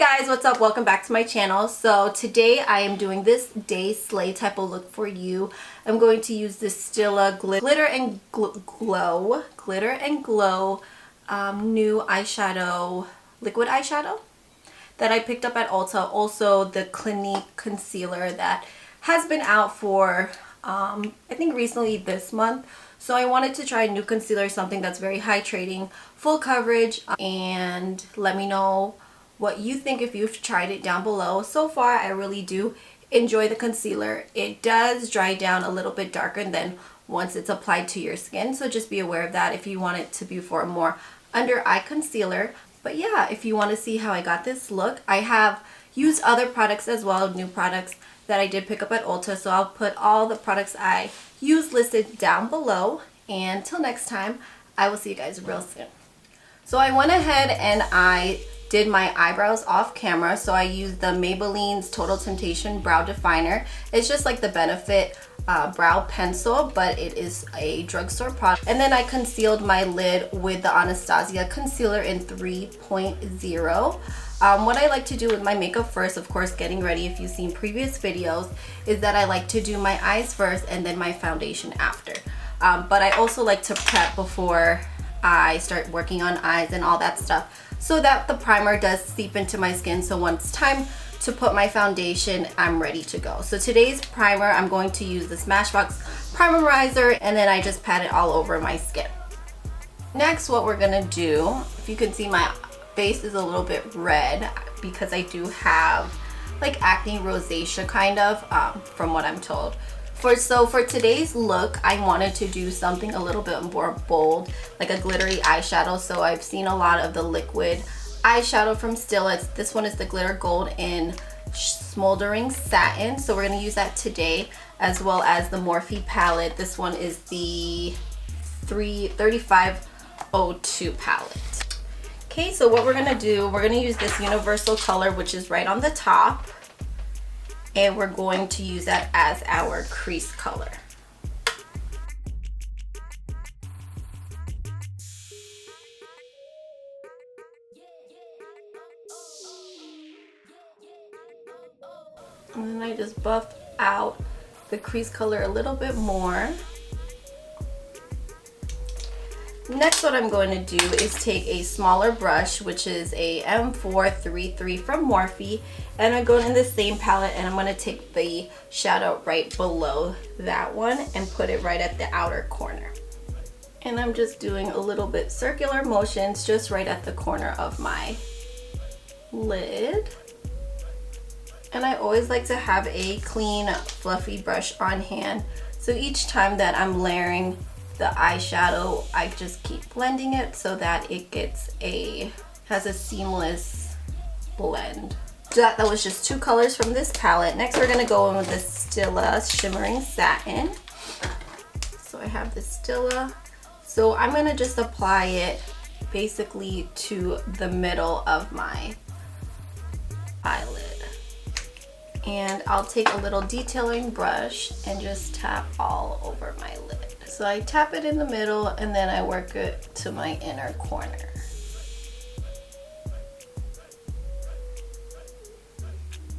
guys, what's up? Welcome back to my channel. So today I am doing this day slay type of look for you. I'm going to use this Stila glitter and glow new eyeshadow, liquid eyeshadow that I picked up at Ulta. Also the Clinique concealer that has been out for I think recently this month. So I wanted to try a new concealer, something that's very hydrating, full coverage, and let me know what you think if you've tried it down below. So far I really do enjoy the concealer. It does dry down a little bit darker than once it's applied to your skin, so just be aware of that if you want it to be for a more under eye concealer. But yeah, if you want to see how I got this look, I have used other products as well, new products that I did pick up at Ulta, so I'll put all the products I use listed down below. And till next time, I will see you guys real soon. So I went ahead and I did my eyebrows off camera. So I used the Maybelline's Total Temptation Brow Definer. It's just like the Benefit brow pencil, but it is a drugstore product. And then I concealed my lid with the Anastasia concealer in 3.0. What I like to do with my makeup first, of course getting ready, if you've seen previous videos, is that I like to do my eyes first and then my foundation after. But I also like to prep before I start working on eyes and all that stuff, so that the primer does seep into my skin, so once it's time to put my foundation, I'm ready to go. So today's primer, I'm going to use the Smashbox Primerizer, and then I just pat it all over my skin. Next, what we're gonna do, if you can see my face is a little bit red because I do have like acne rosacea kind of, from what I'm told. So for today's look, I wanted to do something a little bit more bold, like a glittery eyeshadow. So I've seen a lot of the liquid eyeshadow from Stila. This one is the Glitter Gold in Smoldering Satin. So we're going to use that today, as well as the Morphe palette. This one is the 3502 palette. Okay, so what we're going to do, we're going to use this universal color, which is right on the top. And we're going to use that as our crease color. And then I just buff out the crease color a little bit more. Next, what I'm going to do is take a smaller brush, which is a M433 from Morphe, and I'm going in the same palette, and I'm going to take the shadow right below that one and put it right at the outer corner. And I'm just doing a little bit circular motions just right at the corner of my lid. And I always like to have a clean, fluffy brush on hand, so each time that I'm layering the eyeshadow, I just keep blending it so that it has a seamless blend. So that was just two colors from this palette. Next, we're gonna go in with the Stila Shimmering Satin. So I have the Stila. So I'm gonna just apply it basically to the middle of my eyelid. And I'll take a little detailing brush and just tap all over my lid. So I tap it in the middle and then I work it to my inner corner.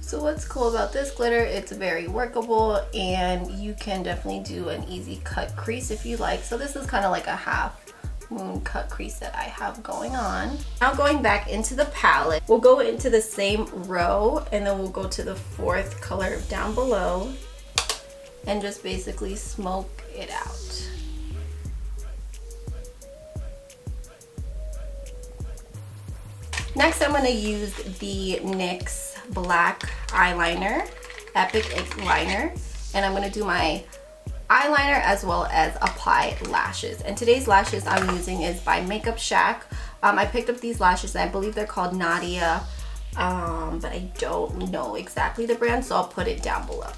So what's cool about this glitter, it's very workable and you can definitely do an easy cut crease if you like. So this is kind of like a half moon cut crease that I have going on. Now going back into the palette, we'll go into the same row and then we'll go to the fourth color down below and just basically smoke it out. Next, I'm going to use the NYX black eyeliner, Epic Liner, and I'm going to do my eyeliner as well as apply lashes. And today's lashes I'm using is by Makeup Shack. I picked up these lashes and I believe they're called Nadia, but I don't know exactly the brand, so I'll put it down below.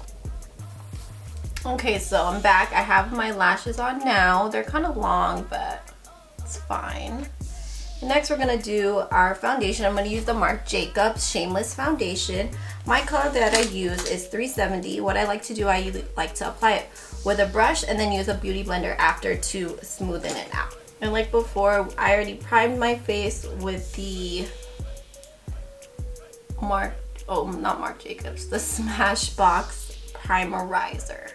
Okay, so I'm back. I have my lashes on now. They're kind of long, but it's fine. Next, we're going to do our foundation. I'm going to use the Marc Jacobs Shameless Foundation. My color that I use is 370. What I like to do, I like to apply it with a brush and then use a beauty blender after to smoothen it out. And like before, I already primed my face with the not Marc Jacobs, the Smashbox Primerizer.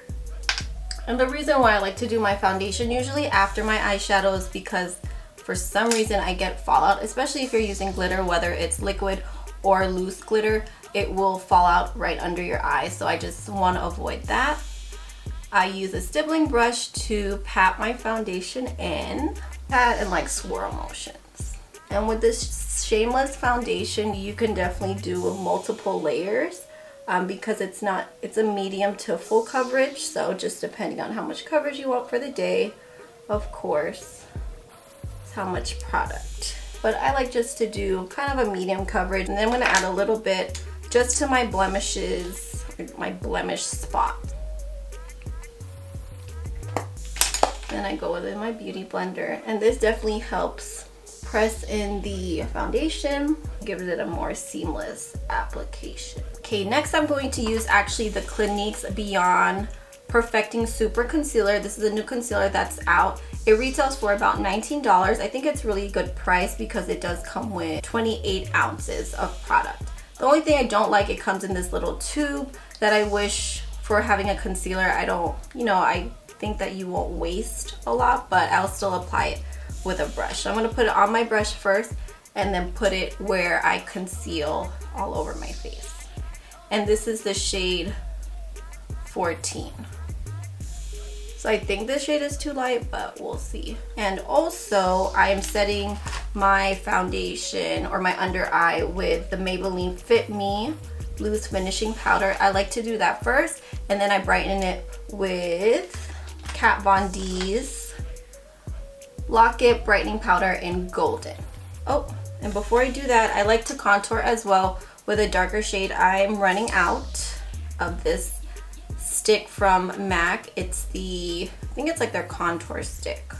And the reason why I like to do my foundation usually after my eyeshadow is because for some reason I get fallout, especially if you're using glitter, whether it's liquid or loose glitter, it will fall out right under your eye. So I just want to avoid that. I use a stippling brush to pat my foundation in, pat in like swirl motions. And with this Shameless foundation, you can definitely do multiple layers. Because it's a medium to full coverage, so just depending on how much coverage you want for the day, of course, it's how much product. But I like just to do kind of a medium coverage, and then I'm going to add a little bit just to my blemishes, my blemish spot. Then I go with my beauty blender, and this definitely helps press in the foundation, gives it a more seamless application. Okay, next I'm going to use actually the Clinique's Beyond Perfecting Super Concealer. This is a new concealer that's out. It retails for about $19. I think it's really good price because it does come with 28 ounces of product. The only thing I don't like, it comes in this little tube that I wish for having a concealer. I think that you won't waste a lot, but I'll still apply it with a brush. So I'm going to put it on my brush first and then put it where I conceal all over my face. And this is the shade 14. So I think this shade is too light, but we'll see. And also I am setting my foundation or my under eye with the Maybelline Fit Me Loose Finishing Powder. I like to do that first, and then I brighten it with Kat Von D's Lock It Brightening Powder in Golden. Oh, and before I do that, I like to contour as well with a darker shade. I'm running out of this stick from MAC. I think it's like their contour stick.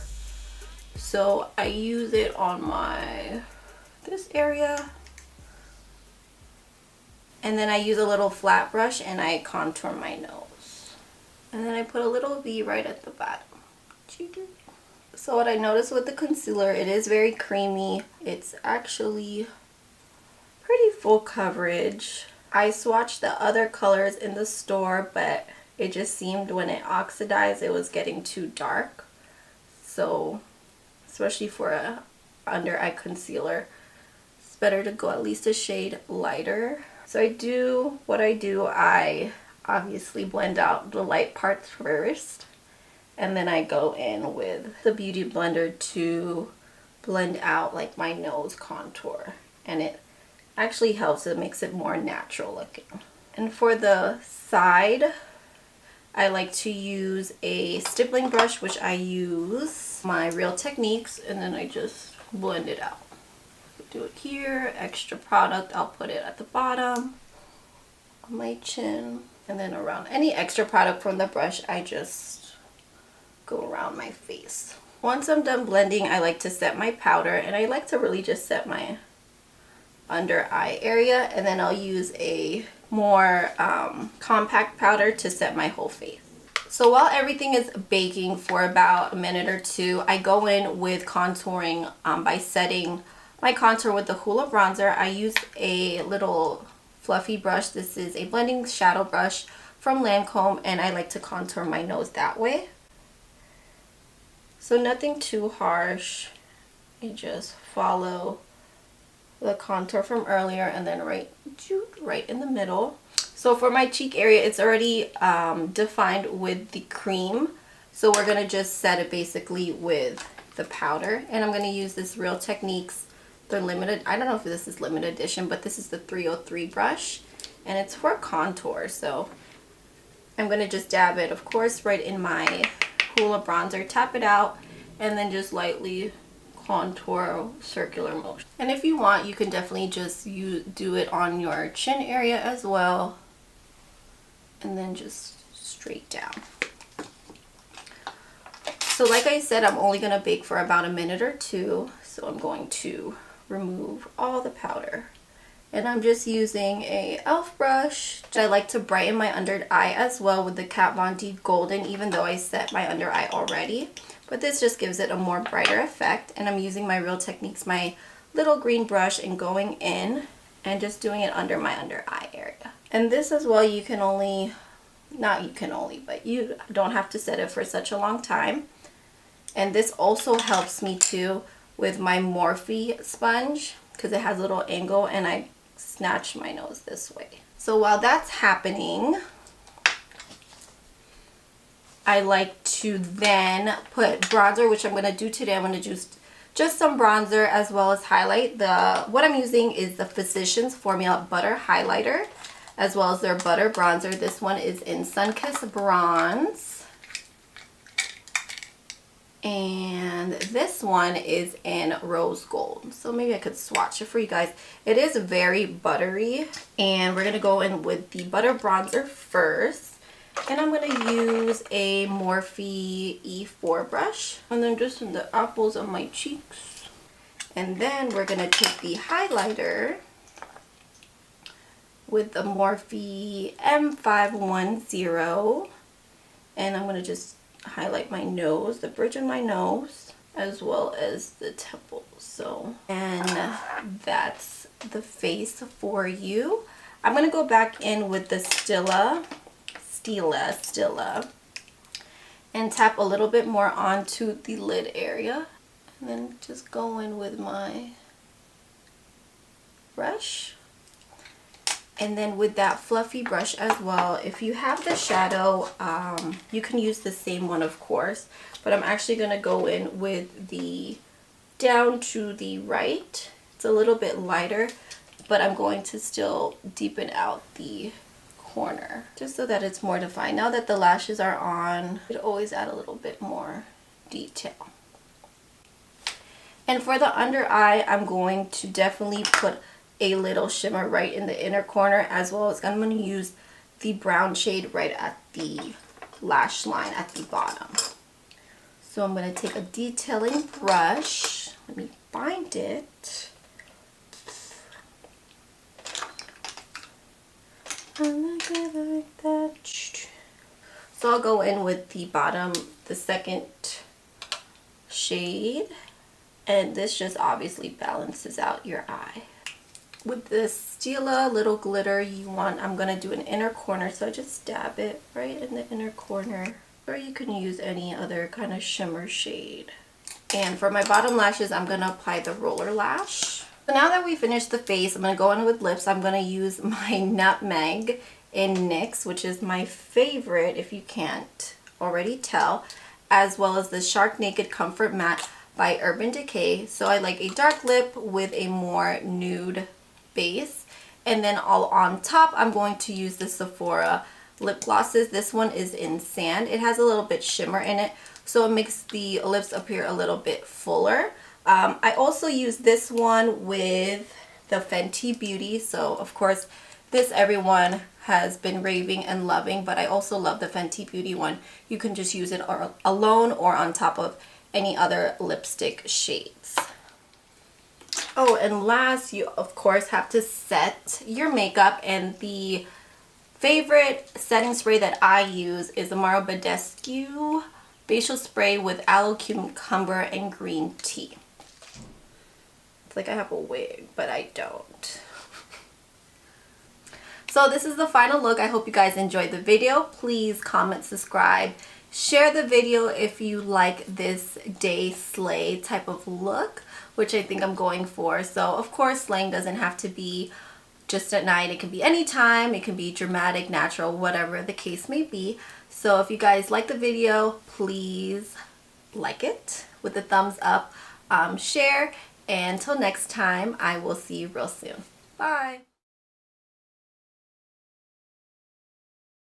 So I use it on this area. And then I use a little flat brush and I contour my nose. And then I put a little V right at the bottom. So what I noticed with the concealer, it is very creamy. It's actually pretty full coverage. I swatched the other colors in the store, but it just seemed when it oxidized, it was getting too dark. So, especially for a under eye concealer, it's better to go at least a shade lighter. So I obviously blend out the light parts first. And then I go in with the Beauty Blender to blend out like my nose contour. And it actually helps, it makes it more natural looking. And for the side, I like to use a stippling brush, which I use my Real Techniques, and then I just blend it out. Do it here, extra product, I'll put it at the bottom, on my chin, and then around any extra product from the brush, I just go around my face. Once I'm done blending, I like to set my powder, and I like to really just set my under eye area, and then I'll use a more compact powder to set my whole face. So while everything is baking for about a minute or two, I go in with contouring by setting my contour with the Hoola bronzer. I use a little fluffy brush. This is a blending shadow brush from Lancome, and I like to contour my nose that way. So nothing too harsh. You just follow the contour from earlier and then right in the middle. So for my cheek area, it's already defined with the cream. So we're going to just set it basically with the powder. And I'm going to use this Real Techniques, the limited, I don't know if this is limited edition, but this is the 303 brush. And it's for contour. So I'm going to just dab it, of course, right in my Hoola bronzer, tap it out, and then just lightly contour circular motion. And if you want, you can definitely just do it on your chin area as well, and then just straight down. So like I said, I'm only going to bake for about a minute or two, so I'm going to remove all the powder. And I'm just using a e.l.f. brush. I like to brighten my under eye as well with the Kat Von D Golden, even though I set my under eye already. But this just gives it a more brighter effect. And I'm using my Real Techniques, my little green brush, and going in and just doing it under my under eye area. And this as well, you can only, not you can only, but you don't have to set it for such a long time. And this also helps me too with my Morphe sponge because it has a little angle and I snatch my nose this way. So while that's happening, I like to then put bronzer, which I'm going to do today. I'm going to do just some bronzer as well as highlight. What I'm using is the Physicians Formula Butter Highlighter as well as their Butter Bronzer. This one is in Sunkissed Bronze. And this one is in Rose Gold. So maybe I could swatch it for you guys. It is very buttery. And we're going to go in with the Butter Bronzer first. And I'm going to use a Morphe E4 brush. And then just in the apples of my cheeks. And then we're going to take the highlighter with the Morphe M510. And I'm going to just highlight my nose, the bridge of my nose, as well as the temples. So, and that's the face for you. I'm going to go back in with the Stila and tap a little bit more onto the lid area, and then just go in with my brush. And then with that fluffy brush as well, if you have the shadow, you can use the same one, of course, but I'm actually going to go in with the down to the right. It's a little bit lighter, but I'm going to still deepen out the corner just so that it's more defined. Now that the lashes are on, it always add a little bit more detail. And for the under eye, I'm going to definitely put a little shimmer right in the inner corner, as well as I'm going to use the brown shade right at the lash line at the bottom. So I'm going to take a detailing brush. Let me find it. Like that. So I'll go in with the bottom, the second shade, and this just obviously balances out your eye. With the Stila little glitter I'm going to do an inner corner, so I just dab it right in the inner corner, or you can use any other kind of shimmer shade. And for my bottom lashes, I'm going to apply the roller lash. So now that we finished the face, I'm going to go in with lips. I'm going to use my Nutmeg in NYX, which is my favorite if you can't already tell, as well as the Shark Naked Comfort Matte by Urban Decay. So I like a dark lip with a more nude base. And then all on top, I'm going to use the Sephora lip glosses. This one is in Sand. It has a little bit shimmer in it, so it makes the lips appear a little bit fuller. I also use this one with the Fenty Beauty. So of course, this everyone has been raving and loving, but I also love the Fenty Beauty one. You can just use it alone or on top of any other lipstick shades. Oh, and last, you of course have to set your makeup, and the favorite setting spray that I use is the Mario Badescu facial spray with aloe, cucumber, and green tea. It's like I have a wig, but I don't. So this is the final look. I hope you guys enjoyed the video. Please comment, subscribe, share the video if you like this day slay type of look, which I think I'm going for. So of course, slaying doesn't have to be just at night. It can be anytime. It can be dramatic, natural, whatever the case may be. So if you guys like the video, please like it with a thumbs up, share, and until next time, I will see you real soon. Bye.